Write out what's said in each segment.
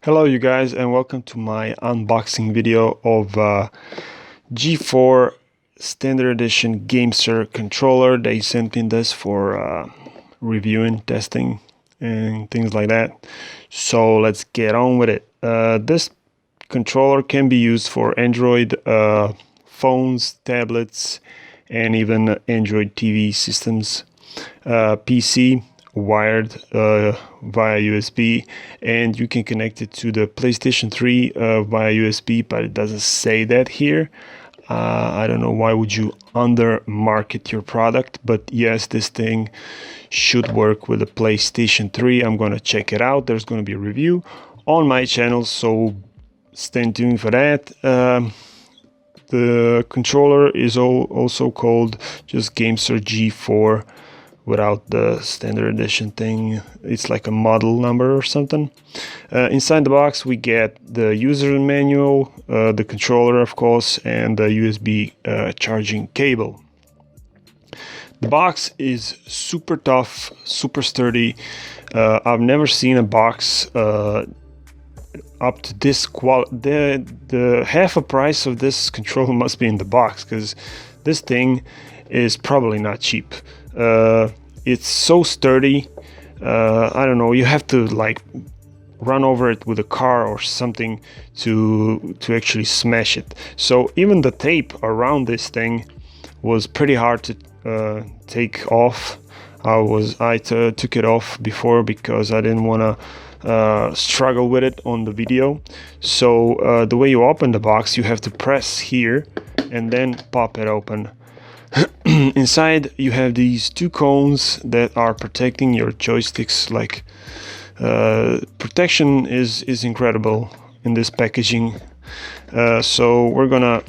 Hello you guys, and welcome to my unboxing video of G4 Standard Edition GameSir controller. They sent me this for reviewing, testing and things like that. So let's get on with it. This controller can be used for Android phones, tablets and even Android TV systems, PC, wired via USB, and you can connect it to the PlayStation 3 via USB, but it doesn't say that here. I don't know why would you under-market your product, but yes, this thing should work with the PlayStation 3. I'm gonna check it out. There's gonna be a review on my channel, so stay tuned for that. The controller is also called just GameSir G4 without the standard edition thing. It's like a model number or something. Inside the box we get the user manual, the controller of course, and the USB charging cable. The box is super tough, super sturdy. I've never seen a box up to this quality. The half a price of this controller must be in the box, because this thing is probably not cheap. It's so sturdy. I don't know, you have to like run over it with a car or something to actually smash it. So even the tape around this thing was pretty hard to take off. I took it off before because I didn't want to struggle with it on the video. So the way you open the box, you have to press here and then pop it open. Inside you have these two cones that are protecting your joysticks. Like protection is incredible in this packaging. So we're gonna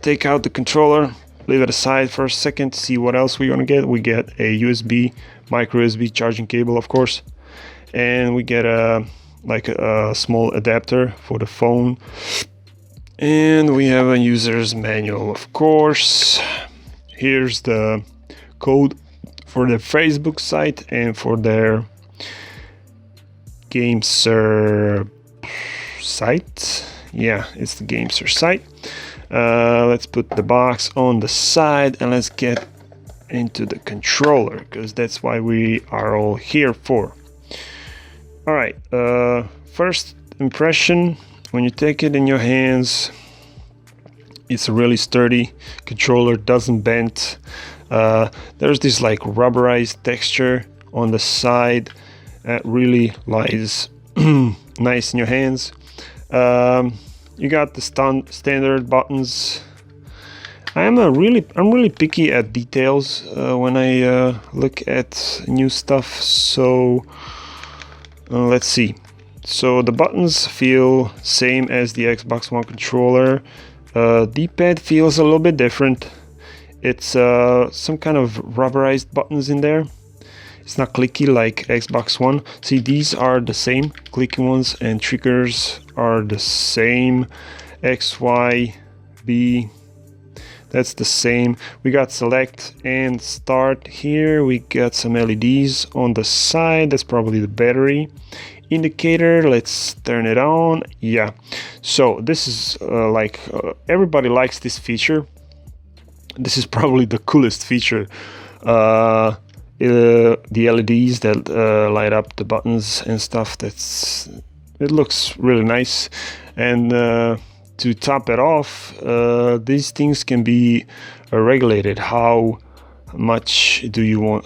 take out the controller, leave it aside for a second, see what else we're gonna get. We get a USB, micro USB charging cable, of course, and we get a small adapter for the phone, and we have a user's manual, of course. Here's the code for the Facebook site and for their GameSir site. Yeah, it's the GameSir site. Let's put the box on the side and let's get into the controller, because that's why we are all here for. All right, first impression, when you take it in your hands, it's a really sturdy controller, doesn't bend. There's this like rubberized texture on the side that really lies nice in your hands. You got the standard buttons. I'm really picky at details when I look at new stuff. So let's see. So the buttons feel same as the Xbox One controller. D-pad feels a little bit different. It's some kind of rubberized buttons in there. It's not clicky like Xbox One. See, these are the same clicky ones, and triggers are the same. X, Y, B, that's the same. We got select and start here. We got some LEDs on the side. That's probably the battery indicator. Let's turn it on. Yeah, so this is everybody likes this feature. This is probably the coolest feature. The LEDs that light up the buttons and stuff, it looks really nice. And to top it off, these things can be regulated. How much do you want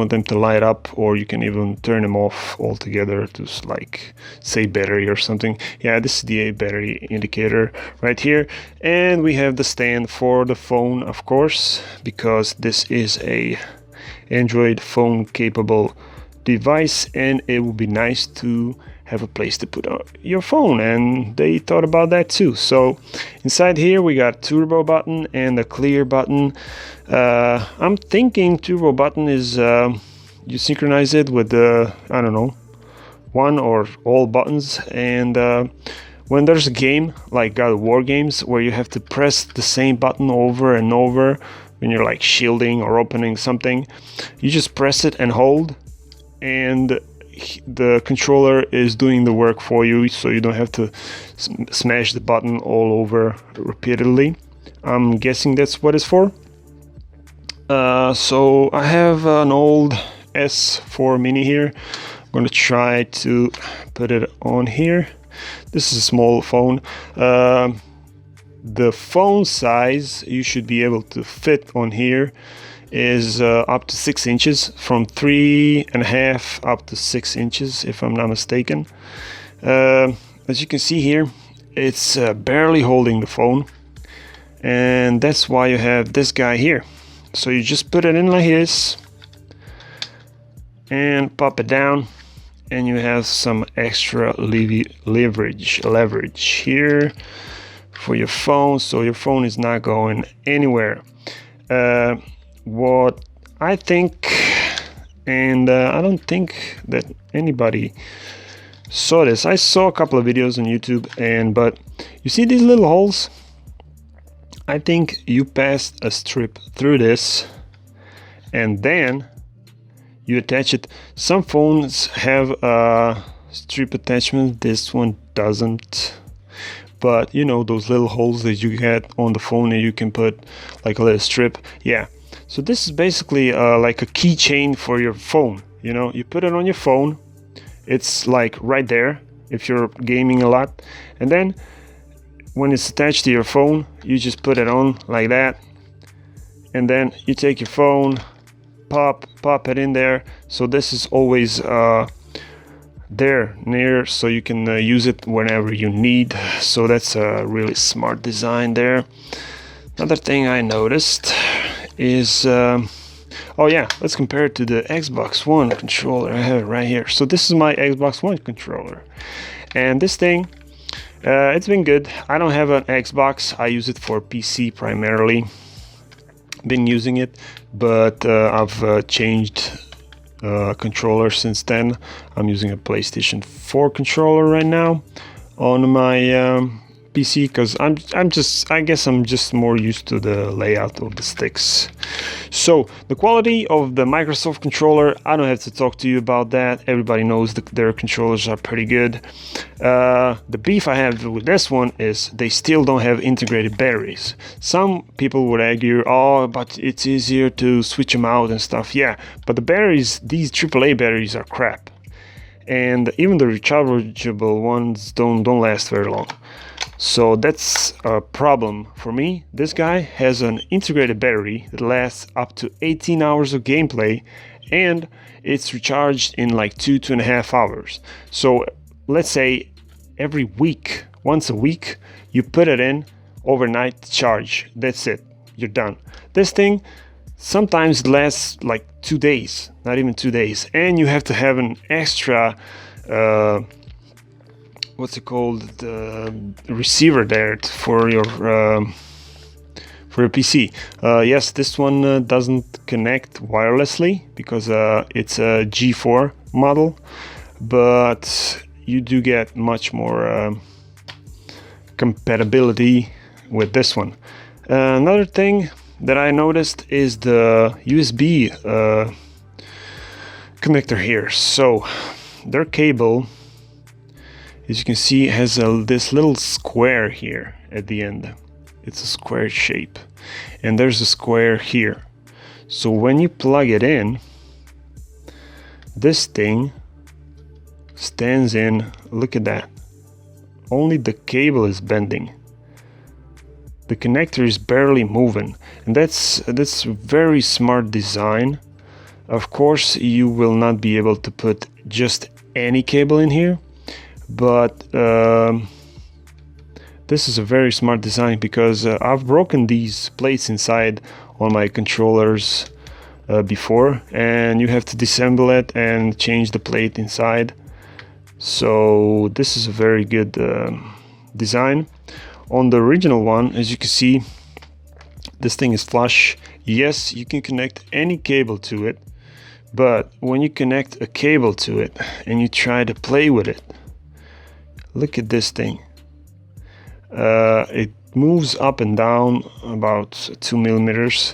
them to light up, or you can even turn them off altogether to, like, say battery or something. Yeah, this is the battery indicator right here. And we have the stand for the phone, of course, because this is a Android phone capable device, and it would be nice to have a place to put your phone, and they thought about that too. So inside here we got turbo button and a clear button. I'm thinking turbo button is you synchronize it with the, I don't know, one or all buttons, and when there's a game like God of War games where you have to press the same button over and over when you're like shielding or opening something, you just press it and hold, and the controller is doing the work for you, so you don't have to smash the button all over repeatedly. I'm guessing that's what it's for. So I have an old S4 Mini here. I'm going to try to put it on here. This is a small phone. The phone size you should be able to fit on here is up to 6 inches, from 3.5 up to 6 inches, if I'm not mistaken. As you can see here, it's barely holding the phone, and that's why you have this guy here. So you just put it in like this and pop it down, and you have some extra leverage here for your phone, so your phone is not going anywhere. What I think, and I don't think that anybody saw this. I saw a couple of videos on YouTube, but you see these little holes? I think you pass a strip through this and then you attach it. Some phones have a strip attachment, this one doesn't. But you know, those little holes that you get on the phone, and you can put like a little strip. Yeah, so this is basically like a keychain for your phone. You know, you put it on your phone, it's like right there if you're gaming a lot, and then when it's attached to your phone, you just put it on like that, and then you take your phone, pop it in there. So this is always there near, so you can use it whenever you need. So that's a really smart design there. Another thing I noticed is oh yeah, let's compare it to the Xbox One controller. I have it right here. So this is my Xbox One controller, and this thing, it's been good. I don't have an Xbox, I use it for PC primarily. Been using it, but I've changed controller since then. I'm using a PlayStation 4 controller right now on my PC, because I guess I'm just more used to the layout of the sticks. So the quality of the Microsoft controller, I don't have to talk to you about that. Everybody knows their controllers are pretty good. The beef I have with this one is they still don't have integrated batteries. Some people would argue, oh, but it's easier to switch them out and stuff. Yeah, but the batteries, these AAA batteries, are crap, and even the rechargeable ones don't last very long. So that's a problem for me. This guy has an integrated battery that lasts up to 18 hours of gameplay, and it's recharged in like 2.5 hours. So let's say every week, once a week, you put it in, overnight charge. That's it, you're done. This thing sometimes lasts like 2 days, not even 2 days, and you have to have an extra what's it called, the receiver there for your PC. Yes, this one doesn't connect wirelessly because it's a G4 model, but you do get much more compatibility with this one. Another thing that I noticed is the USB connector here. So their cable, as you can see, has this little square here at the end. It's a square shape, and there's a square here. So when you plug it in, this thing stands in. Look at that. Only the cable is bending. The connector is barely moving, and that's very smart design. Of course, you will not be able to put just any cable in here, but this is a very smart design, because I've broken these plates inside on my controllers before, and you have to disassemble it and change the plate inside. So this is a very good design. On the original one, as you can see, this thing is flush. Yes, you can connect any cable to it, but when you connect a cable to it and you try to play with it, look at this thing. It moves up and down about 2 millimeters,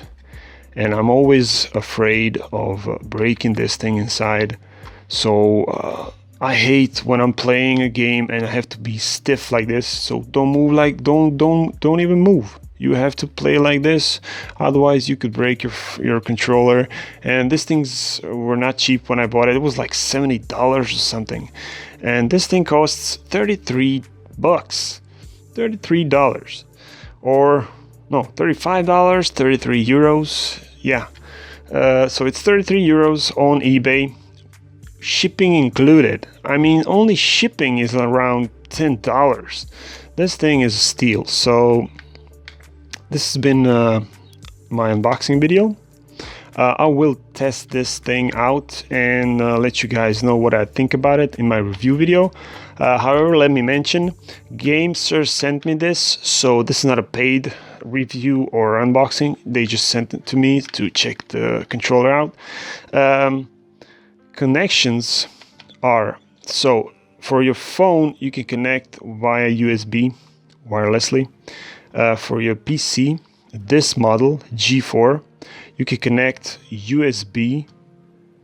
and I'm always afraid of breaking this thing inside. So I hate when I'm playing a game and I have to be stiff like this. So don't move, like don't even move. You have to play like this, otherwise you could break your controller. And these things were not cheap when I bought it. It was like $70 or something, and this thing costs 33 bucks, $33, or no, $35, 33 euros. Yeah, so it's 33 euros on eBay, shipping included. I mean, only shipping is around $10. This thing is a steal. So this has been my unboxing video. I will test this thing out and let you guys know what I think about it in my review video. However, let me mention, GameSir sent me this, so this is not a paid review or unboxing. They just sent it to me to check the controller out. Connections are, so for your phone you can connect via USB wirelessly. For your PC, this model G4, you can connect USB,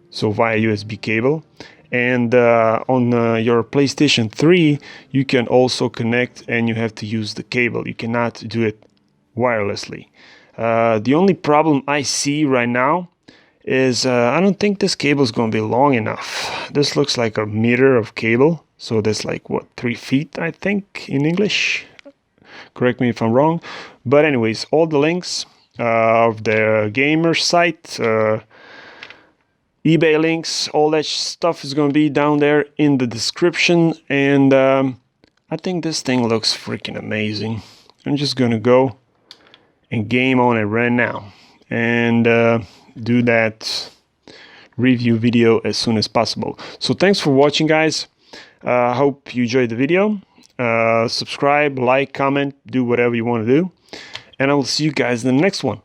so via USB cable. And on your PlayStation 3 you can also connect, and you have to use the cable. You cannot do it wirelessly. The only problem I see right now is I don't think this cable is going to be long enough. This looks like a meter of cable, so that's like what, 3 feet I think in English. Correct me if I'm wrong. But anyways, all the links of the gamer site, eBay links, all that stuff is going to be down there in the description. And I think this thing looks freaking amazing. I'm just going to go and game on it right now and do that review video as soon as possible. So thanks for watching, guys. I hope you enjoyed the video. Subscribe, like, comment, do whatever you want to do, and I will see you guys in the next one.